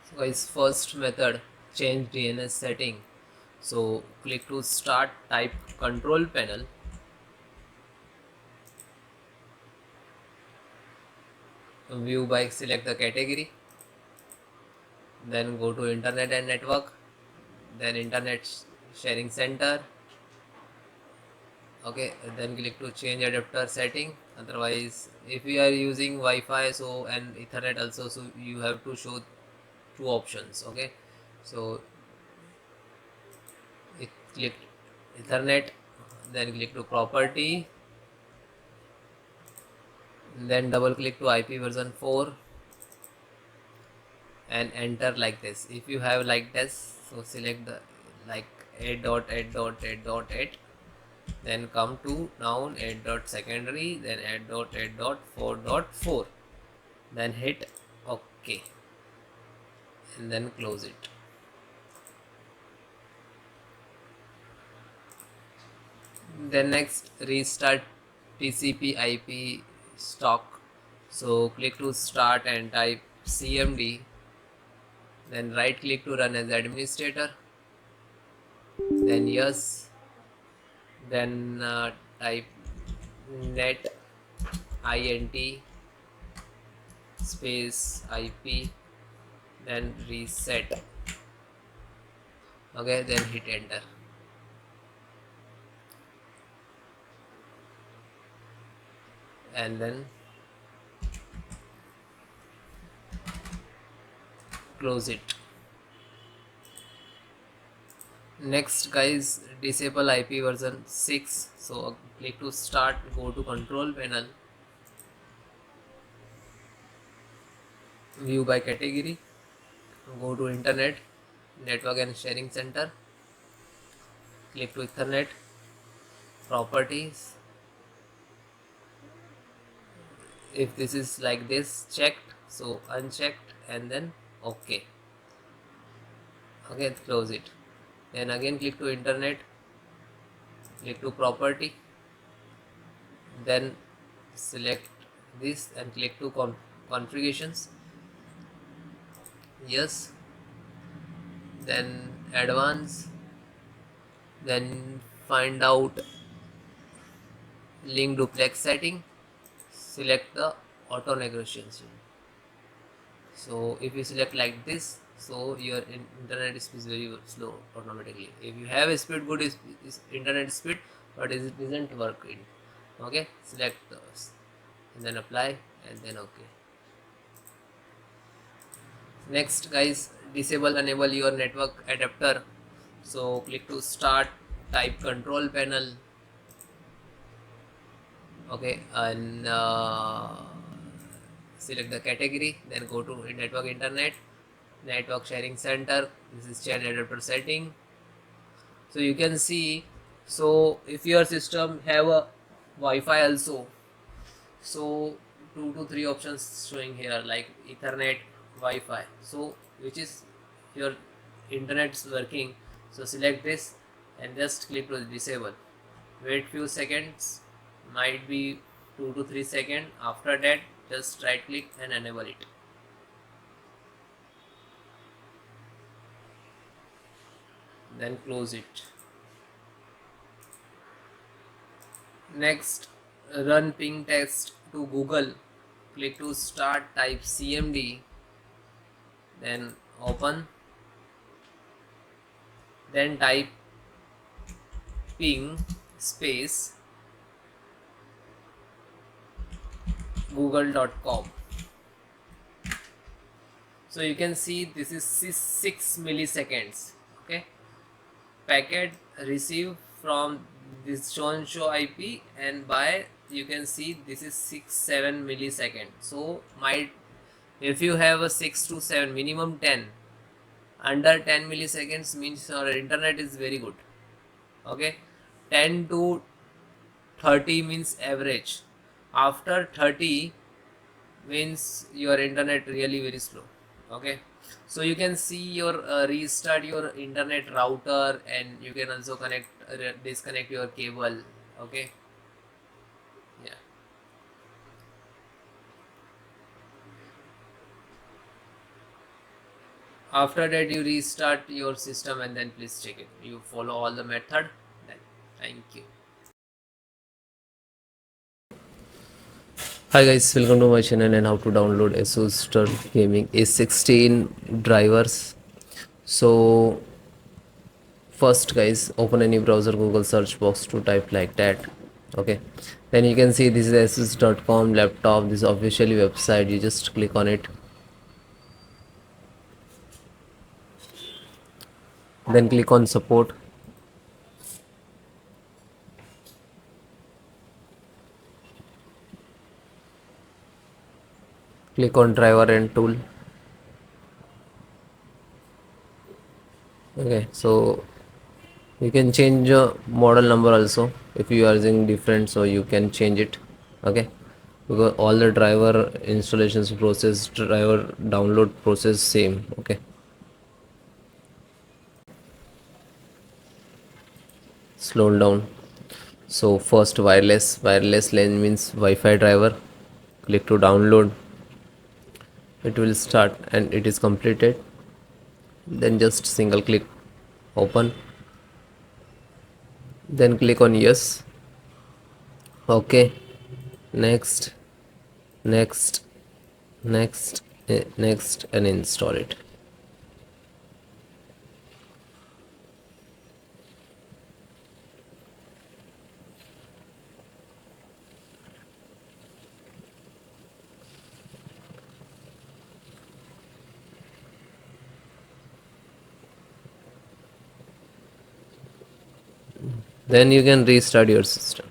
So guys, first method, change DNS setting. So click to start, type control panel, view by, select the category, then go to internet and network, then internet sharing center. Okay, then click to change adapter setting. Otherwise, if you are using Wi-Fi so and Ethernet also, so you have to show two options. Okay, so click Ethernet, then click to property, then double click to IP version 4 and enter like this. If you have like this, so select the like 8.8.8.8, then come to noun 8.secondary, then 8.8.4.4, then hit OK and then close it. Then next, restart TCP IP stock. So click to start and type CMD, then right click to run as administrator, then yes, then type net int space IP, then reset. Okay, then hit enter and then close it. Next guys, disable IP version 6. So click to start, go to control panel, view by category, go to internet, network and sharing center, click to Ethernet, properties. If this is like this checked, so unchecked and then OK. Okay, close it. Then again click to internet, click to property, then select this and click to configurations, yes, then advance, then find out link duplex setting, select the auto negotiation. So if you select like this, so your internet speed is very slow automatically. If you have a speed, good is internet speed, but it isn't working. Okay, select those and then apply and then OK. Next guys, disable enable your network adapter. So click to start, type control panel. Okay, and select the category, then go to network internet, network sharing center. This is change adapter setting. So you can see, so if your system have a Wi-Fi also, so 2 to 3 options showing here like Ethernet, Wi-Fi. So which is your internet's working, so select this and just click to disable. Wait few seconds, might be 2 to 3 seconds. After that, just right click and enable it. Then close it. Next, run ping test to Google. Click to start, type CMD, then open, then type ping space google.com. So you can see this is 6 milliseconds. Okay, packet received from this show IP and by, you can see this is 6-7 milliseconds. So might, if you have a 6 to 7, minimum 10, under 10 milliseconds means your internet is very good. Okay, 10 to 30 means average. After 30 means your internet really very slow. Okay, so you can see your restart your internet router and you can also connect disconnect your cable. Okay, yeah. After that you restart your system and then please check it. You follow all the method, then thank you. Hi guys, welcome to my channel and how to download ASUS TUF gaming A16 drivers. So first guys, open any browser, Google search box to type like that. Okay, then you can see this is asus.com laptop, this is officially website. You just click on it, then click on support, click on driver and tool. Okay, so you can change model number also. If you are using different, so you can change it. Okay, because all the driver installations process, driver download process same. Okay, slow down. So first wireless LAN means Wi-Fi driver. Click to download. It will start and it is completed. Then just single click open. Then click on yes. Okay, next, next, next, and install it. Then you can restart your system.